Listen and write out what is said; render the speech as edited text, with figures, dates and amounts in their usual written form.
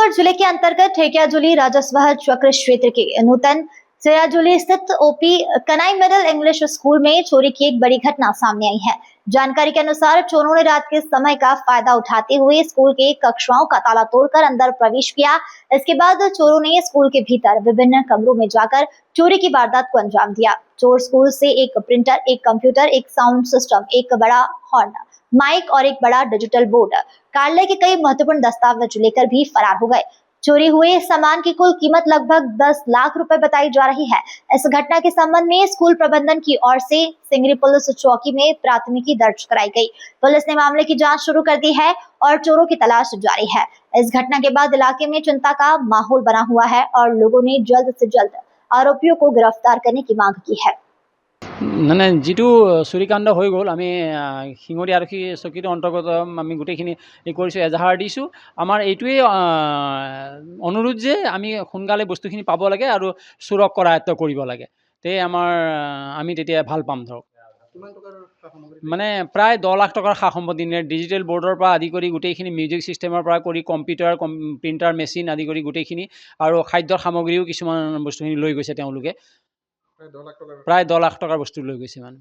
टीकमगढ़ जिले के अंतर्गत ठेकियाजुली राजस्व चक्र क्षेत्र के नूतन सिराजुली स्थित OP Kanai middle English school में चोरी की एक बड़ी घटना सामने आई है। जानकारी के अनुसार चोरों ने रात के समय का फायदा उठाते हुए स्कूल के कक्षाओं का ताला तोड़कर अंदर प्रवेश किया। इसके बाद चोरों ने स्कूल के भीतर विभिन्न कमरों में जाकर चोरी की वारदात को अंजाम दिया। चोर स्कूल से एक प्रिंटर, एक कंप्यूटर, एक साउंड सिस्टम, एक बड़ा हॉर्न, माइक और एक बड़ा डिजिटल बोर्ड, कार्यालय के कई महत्वपूर्ण दस्तावेज लेकर भी फरार हो गए। चोरी हुए सामान की कुल कीमत लगभग 10 लाख रुपए बताई जा रही है। इस घटना के संबंध में स्कूल प्रबंधन की ओर से सिंगरी पुलिस चौकी में प्राथमिकी दर्ज कराई गई। पुलिस ने मामले की जांच शुरू कर दी है और चोरों की तलाश जारी है। इस घटना के बाद इलाके में चिंता का माहौल बना हुआ है और लोगों ने जल्द से जल्द आरोपियों को गिरफ्तार करने की मांग की है। মানে যিটো চুৰিকাণ্ড হৈ গ'ল, আমি শিঙৰি আৰক্ষী চকীৰ অন্তৰ্গত আমি গোটেইখিনি কৰিছোঁ, এজাহাৰ দিছোঁ। আমাৰ এইটোৱেই অনুৰোধ যে আমি সোনকালে বস্তুখিনি পাব লাগে আৰু চোৰক কৰায়ত্ব কৰিব লাগে। তে আমি তেতিয়া ভাল পাম। ধৰক মানে প্ৰায় 10 লাখ টকাৰ সা সম্পত্তি, ডিজিটেল বৰ্ডৰ পৰা আদি কৰি গোটেইখিনি, মিউজিক ছিষ্টেমৰ পৰা কৰি কম্পিউটাৰ, প্ৰিণ্টাৰ মেচিন আদি কৰি গোটেইখিনি, আৰু খাদ্যৰ সামগ্ৰীও কিছুমান বস্তুখিনি লৈ গৈছে তেওঁলোকে। প্ৰায় 10 লাখ টকাৰ বস্তু লৈ গৈছে মানে।